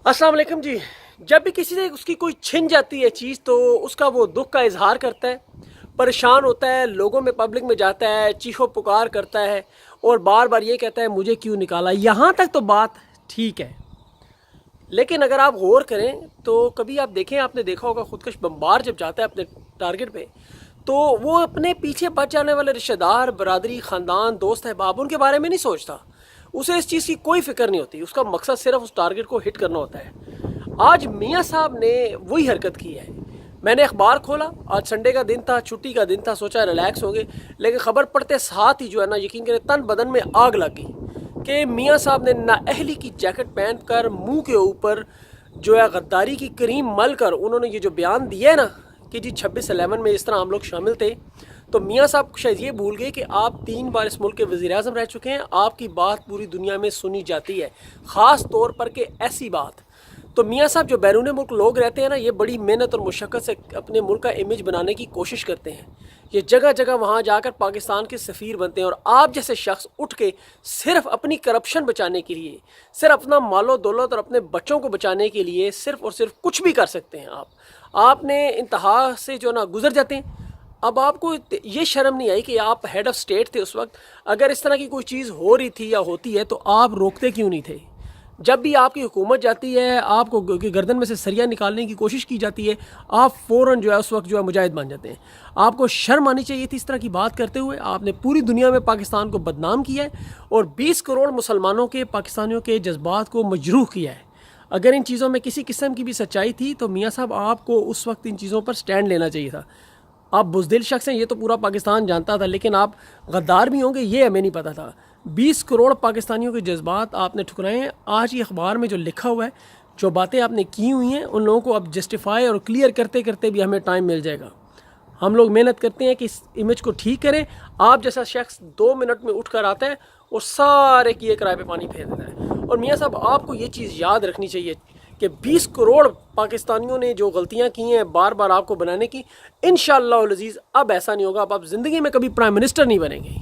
अस्सलाम वालेकुम जी। जब भी किसी से उसकी कोई छिन जाती है चीज़ तो उसका वो दुख का इजहार करता है, परेशान होता है, लोगों में पब्लिक में जाता है, चीखो पुकार करता है और बार बार ये कहता है मुझे क्यों निकाला। यहाँ तक तो बात ठीक है, लेकिन अगर आप गौर करें तो कभी आप देखें, आपने देखा होगा खुदकश बम्बार जब जाता है अपने टारगेट पे तो वो अपने पीछे बच जाने वाले रिश्तेदार, बरादरी, ख़ानदान, दोस्त अहबाब उनके बारे में नहीं सोचता। उसे इस चीज़ की कोई फिक्र नहीं होती, उसका मकसद सिर्फ उस टारगेट को हिट करना होता है। आज मियाँ साहब ने वही हरकत की है। मैंने अखबार खोला, आज संडे का दिन था, छुट्टी का दिन था, सोचा रिलैक्स होंगे, लेकिन ख़बर पड़ते साथ ही जो है ना, यकीन करें तन बदन में आग लग गई कि मियाँ साहब ने नाअहली की जैकेट पहन कर मुँह के ऊपर जो है गद्दारी की क्रीम मल कर उन्होंने ये जो बयान दिया है ना कि जी 26/11 में इस तरह हम लोग शामिल थे, तो मियाँ साहब शायद ये भूल गए कि आप 3 बार इस मुल्क के वज़ीर-ए-आज़म रह चुके हैं, आपकी बात पूरी दुनिया में सुनी जाती है, ख़ास तौर पर कि ऐसी बात। तो मियाँ साहब जो बैरून मुल्क लोग रहते हैं ना, ये बड़ी मेहनत और मुशक्क़त से अपने मुल्क का इमेज बनाने की कोशिश करते हैं। ये जगह जगह वहाँ जाकर पाकिस्तान के सफ़ीर बनते हैं, और आप जैसे शख्स उठ के सिर्फ अपनी करप्शन बचाने के लिए, सिर्फ अपना मालो दौलत और अपने बच्चों को बचाने के लिए सिर्फ और सिर्फ कुछ भी कर सकते हैं। आपने इंतहा से जो ना गुजर जाते हैं। अब आपको ये शर्म नहीं आई कि आप हेड ऑफ़ स्टेट थे उस वक्त, अगर इस तरह की कोई चीज़ हो रही थी या होती है तो आप रोकते क्यों नहीं थे? जब भी आपकी हुकूमत जाती है, आपको गर्दन में से सरिया निकालने की कोशिश की जाती है, आप फ़ौरन जो है उस वक्त जो है मुजाहिद बन जाते हैं। आपको शर्म आनी चाहिए थी इस तरह की बात करते हुए। आपने पूरी दुनिया में पाकिस्तान को बदनाम किया है और 20 करोड़ मुसलमानों के, पाकिस्तानियों के जज्बात को मजरूह किया है। अगर इन चीज़ों में किसी किस्म की भी सच्चाई थी तो मियाँ साहब आपको उस वक्त इन चीज़ों पर स्टैंड लेना चाहिए था। आप बुज़दिल शख्स हैं, ये तो पूरा पाकिस्तान जानता था, लेकिन आप गद्दार भी होंगे ये हमें नहीं पता था। 20 करोड़ पाकिस्तानियों के जज्बात आपने ठुकराए हैं। आज ये अखबार में जो लिखा हुआ है, जो बातें आपने की हुई हैं, उन लोगों को अब जस्टिफाई और क्लियर करते करते भी हमें टाइम मिल जाएगा। हम लोग मेहनत करते हैं कि इस इमेज को ठीक करें। आप जैसा शख्स 2 मिनट में उठ कर आता है और सारे किए किराए पे पानी फेर देता है। और मियाँ साहब आपको ये चीज़ याद रखनी चाहिए कि 20 करोड़ पाकिस्तानियों ने जो गलतियां की हैं बार बार आपको बनाने की, इंशाअल्लाह अज़ीज़ अब ऐसा नहीं होगा। अब आप ज़िंदगी में कभी प्राइम मिनिस्टर नहीं बनेंगे।